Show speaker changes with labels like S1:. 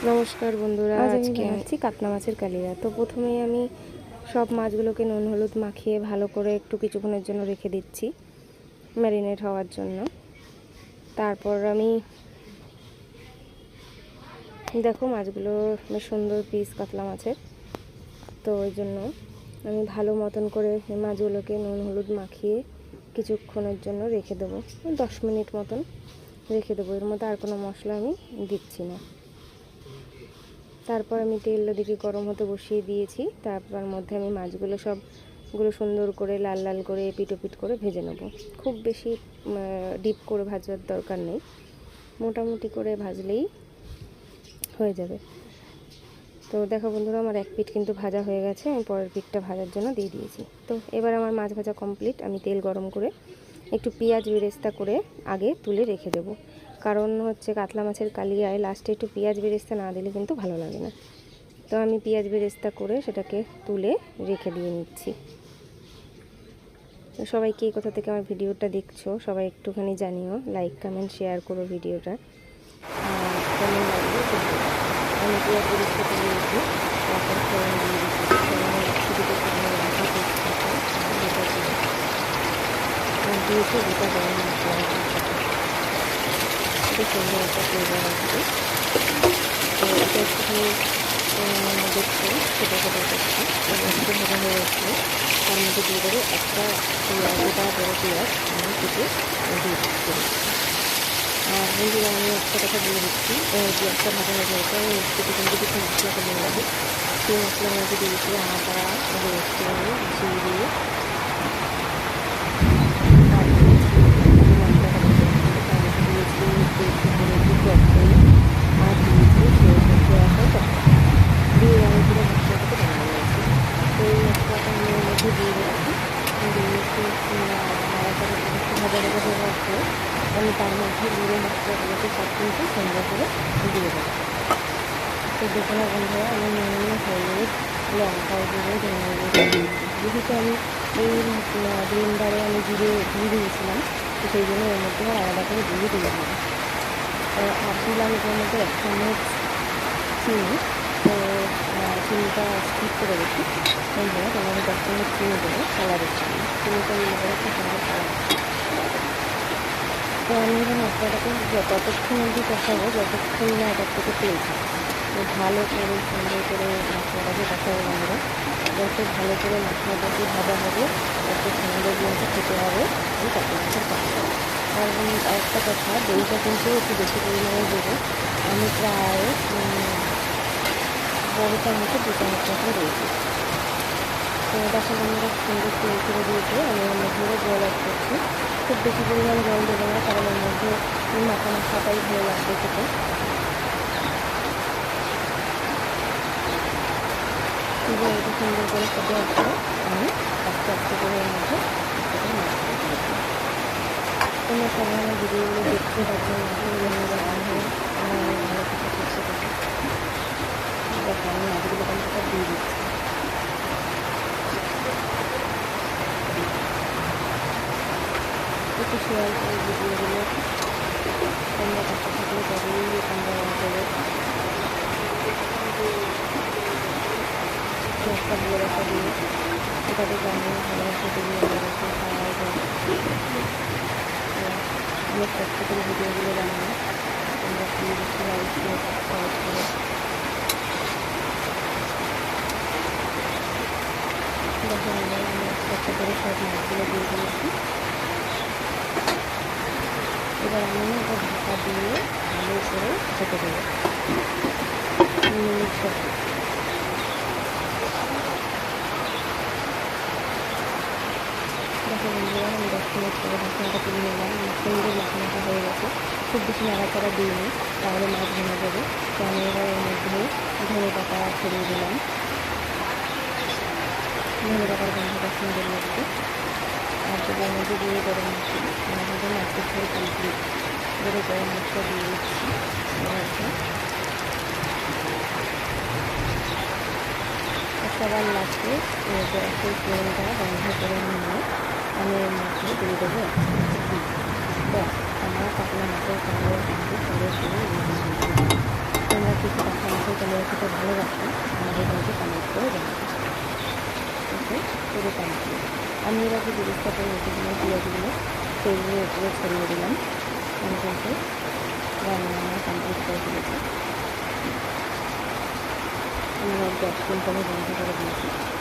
S1: নমস্কার বন্ধুরা, আজকে আছি কাতলা মাছের কালিয়া। তো প্রথমেই আমি সব মাছগুলোকে নুন হলুদ মাখিয়ে ভালো করে একটু কিছুক্ষণের জন্য রেখে দিচ্ছি ম্যারিনেট হওয়ার জন্য। তারপর আমি দেখো মাছগুলো বেশ সুন্দর পিস কাতলা মাছের, তো ওই জন্য আমি ভালো মতন করে মাছগুলোকে নুন হলুদ মাখিয়ে কিছুক্ষণের জন্য রেখে দেবো, 10 মিনিট মতন রেখে দেবো। এর মধ্যে আর কোনো মশলা আমি দিচ্ছি না। তারপর আমি তেল ওদিকে গরম হতে বসিয়ে দিয়েছি। তারপর মধ্যে আমি মাছগুলো সবগুলো সুন্দর করে লাল লাল করে এপিট ওপিট করে ভেজে নেব। খুব বেশি ডিপ করে ভাজার দরকার নেই, মোটামুটি করে ভাজলেই হয়ে যাবে। তো দেখো বন্ধুরা, আমার এক পিঠ কিন্তু ভাজা হয়ে গেছে, আমি পরের পিঠটা ভাজার জন্য দিয়ে দিয়েছি। তো এবার আমার মাছ ভাজা কমপ্লিট। আমি তেল গরম করে একটু পেঁয়াজ বেরেস্তা করে আগে তুলে রেখে দেবো, কারণ হচ্ছে কাতলা মাছের কালিয়ায় লাস্টে একটু পেঁয়াজ বেরেস্তা না দিলে কিন্তু ভালো লাগে না। তো আমি পেঁয়াজ বেরেস্তা করে সেটাকে তুলে রেখে দিয়ে নিচ্ছি। তো সবাই কে কোথা থেকে আমার ভিডিওটা দেখছো সবাই একটুখানি জানিও, লাইক কমেন্ট শেয়ার করো ভিডিওটা। আর কেমন লাগবে আমি পেঁয়াজ বেরেস্তা তুলে রেখে তারপর ফোড়ন দিয়ে দিচ্ছি। ফোড়নের শুধুতে শুকনো লঙ্কা তেজপাতা দিয়েছি, গোটা গরম মশলা খুব সুন্দর একটা ফ্লেভার আসবে। তো এটা একটুখানি দেখছি ছোটো ছোটো করছি, একটু ভাজা হয়ে আসলে তার মধ্যে দিয়ে দেবো একটা গোটা বড়ো পেঁয়াজ আমি কেটে দিয়ে দিচ্ছি। আর বন্ধুরা, আমি একটা কথা বলে দিচ্ছি, পেঁয়াজটা ভাজা হয়ে যাওয়ার পর কেটে কিন্তু কিছু মশলা করে নেবো। সেই মশলার মধ্যে দিয়েছি আদা রসুন জিরে দিয়ে ভাজা ভাজা হয়ে আসবে। আমি তার মধ্যে গুঁড়ো মশলাগুলোকে সব কিন্তু সুন্দর করে দিয়ে দেবো। তো দেখুন বন্ধুরা, আমি নুন হলুদ লঙ্কা গুঁড়ো ধনে গুঁড়ো যেহেতু আমি এই ব্লেন্ডারে আমি জিরে দিয়ে দিয়েছিলাম, তো সেই জন্য এর মধ্যে আর আলাদা করে দিয়ে দিলাম। আর দিলাম এর মধ্যে 1 চামচ চিনি। তো চিনিটা স্কিপ করে গেছি, সেই জন্য তোমাকে 10 চামচ চিনি দেবো কালারের জন্য। চিনিটা দিলে পরে একটা সুন্দর কালার। তো আমি এই মশলাটাকে ততক্ষণ অবধি কষাবো যতক্ষণ না এটার থেকে তেল থাকে। তো ভালো করে সুন্দর করে মশলাটাকে কষাবো বন্ধুরা। যত ভালো করে মশলাটাকে ভাজা হবে তত সুন্দর কিন্তু খেতে হবে এই কাতলা মাছের কালিয়া। আর একটা কথা, দইটা কিন্তু একটু বেশি পরিমাণে দেবো। আমি প্রায় বড় চামচে 2 চামচ মতো দিয়েছি। তো দেখো বন্ধুরা, সুন্দর তেল করে দিয়েছে। আমি এর মধ্যে জল অ্যাড করছি। খুব বেশি পরিমাণ জল দেবো না, কারণ এর মধ্যে মাখা মাখাটাই ভালো লাগবে খেতে। এটা সুন্দর করে খেতে আসবে। আমি আস্তে আস্তে করে এর মধ্যে তোমরা সবাই আমার ভিডিওগুলো দেখতে পাচ্ছ ভালো কিছু করতে পারবে। দেখো আমি মাছগুলো কমটা দিয়ে দিচ্ছি। একটু শেয়ার করে ভিডিওগুলো তোমরা কাছে থাকলে তবেই তোমরা দেবে। একটা ভালোবাসা দিয়ে এটাকে জানিয়ে ভালোবাসা দিয়ে ভালোবাসা খাওয়া যায়। অনেক কষ্ট করে ভিডিওগুলো বানাই, তোমরা প্লিজ একটু লাইক দিয়ে সাবস্ক্রাইব করো। দেখো আমি একটা করে সব মাছগুলো দিয়ে দিয়েছি। এবার আমি এটা ঢাকা দিয়ে ভালো করে ঢেকে দেবো মিনিট 10। দেখো বন্ধুরা, আমি 10 মিনিট করে ঢাকনাটা তুলে নিলাম। সুন্দর মাখামাখা হয়ে গেছে, খুব বেশি নাড়াচাড়া দিইনি, তাহলে মাছ ভেঙে যাবে। তো আমি এবার এর মধ্যে ধনে পাতা ছড়িয়ে দিলাম। ধনে পাতার গন্ধটা সুন্দর লাগছে। আর যদি এর মধ্যে দিয়ে গরম মশলা, আমাদের মাছের ঝোল কমপ্লিট। করে গরম মশলা দিয়ে দিচ্ছি সবার লাস্টে গ্যাসের ফ্লেমটা বন্ধ করে নিয়ে আমি এর মধ্যে দিয়ে দেবো ব্যাস, আমার কাতলা মাছের কালিয়া কিন্তু সুন্দর করে তোমরা কিছু কথা খেতে ভালোবাসেন আমাদের বাড়িতে কমেন্ট করে জানাবেন। ওকে, পুরো কমপ্লিট। আমি এর আগে বেরেস্তা করে রেখেছিলাম পেঁয়াজগুলো, সেইগুলো উপরে ছড়িয়ে দিলাম। আমি কিন্তু রান্না আমার কমপ্লিট করে ফেলেছি। আমি গ্যাস কিন্তু আমি বন্ধ করে দিয়েছি।